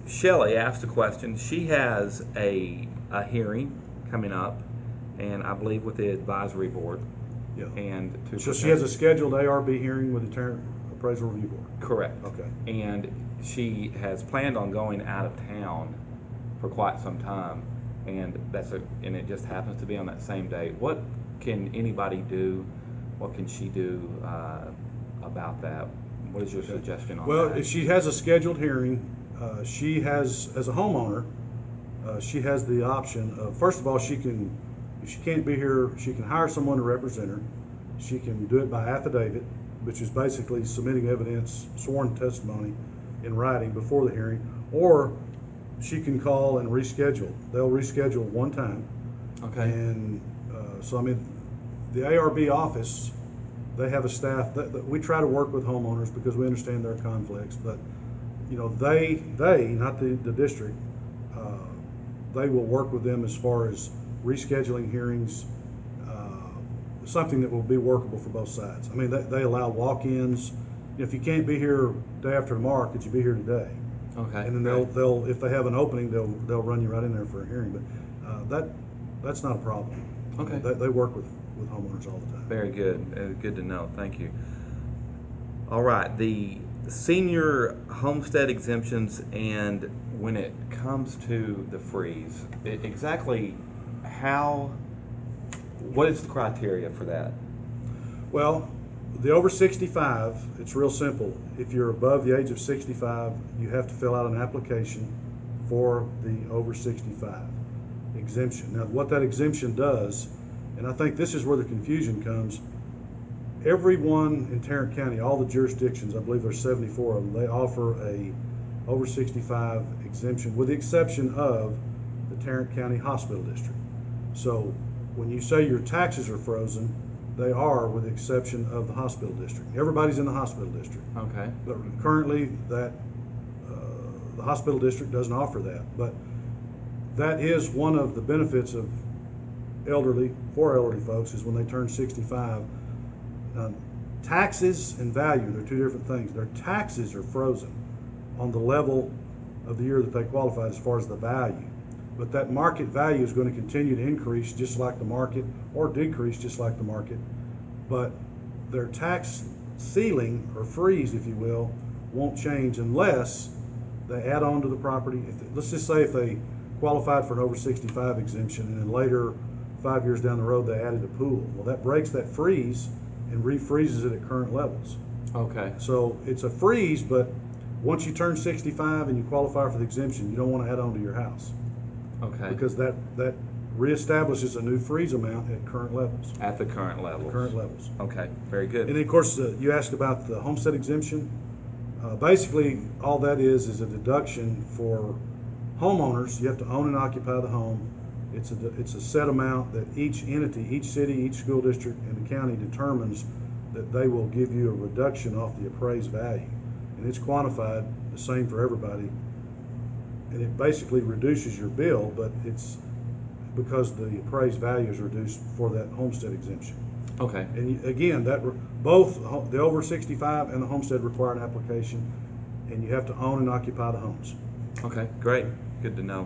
Shelley asked a question. She has a hearing coming up, and I believe with the advisory board. Yeah. And to So she has a scheduled ARB hearing with the Tarrant Appraisal Review Board. correct. Okay. And she has planned on going out of town for quite some time, and and it just happens to be on that same day. What can anybody do? What can she do about that? What is your suggestion on Well, that? if she has a scheduled hearing, she has, as a homeowner, she has the option of, first of all, if she can't be here, she can hire someone to represent her. She can do it by affidavit, which is basically submitting evidence, sworn testimony in writing before the hearing, or she can call and reschedule. They'll reschedule one time. Okay. And so, I mean, the ARB office, they have a staff that we try to work with homeowners because we understand their conflicts, but you know, they not the district, they will work with them as far as rescheduling hearings, something that will be workable for both sides. I mean, they allow walk-ins. If you can't be here day after tomorrow, could you be here today? Okay. And then they'll if they have an opening, they'll run you right in there for a hearing. But that's not a problem. Okay. They work with homeowners all the time. Very good. Good to know. Thank you. All right. The senior homestead exemptions, and when it comes to the freeze, exactly what is the criteria for that? Well, the over 65, it's real simple. If you're above the age of 65, you have to fill out an application for the over 65 exemption. Now, what that exemption does, and I think this is where the confusion comes, everyone in Tarrant County, all the jurisdictions, I believe there's 74 of them, they offer a over 65 exemption, with the exception of the Tarrant County Hospital District. So when you say your taxes are frozen, they are, with the exception of the hospital district. Everybody's in the hospital district. Okay. But currently, the hospital district doesn't offer that. But that is one of the benefits of elderly folks, is when they turn 65. Taxes and value, they're two different things. Their taxes are frozen on the level of the year that they qualified as far as the value. But that market value is going to continue to increase just like the market, or decrease just like the market. But their tax ceiling, or freeze, if you will, won't change unless they add on to the property. Let's just say if they qualified for an over 65 exemption, and then later, 5 years down the road, they added a pool. Well, that breaks that freeze and refreezes it at current levels. Okay. So it's a freeze, but once you turn 65 and you qualify for the exemption, you don't want to add on to your house. Okay. Because that reestablishes a new freeze amount at current levels. At the current levels. Okay. Very good. And then, of course, you asked about the homestead exemption. Basically, all that is a deduction for homeowners. You have to own and occupy the home. It's a set amount that each entity, each city, each school district, and the county determines that they will give you a reduction off the appraised value. And it's quantified the same for everybody. And it basically reduces your bill, but it's because the appraised value is reduced for that homestead exemption. Okay. And again, both the over 65 and the homestead require an application, and you have to own and occupy the homes. Okay. Great. Good to know.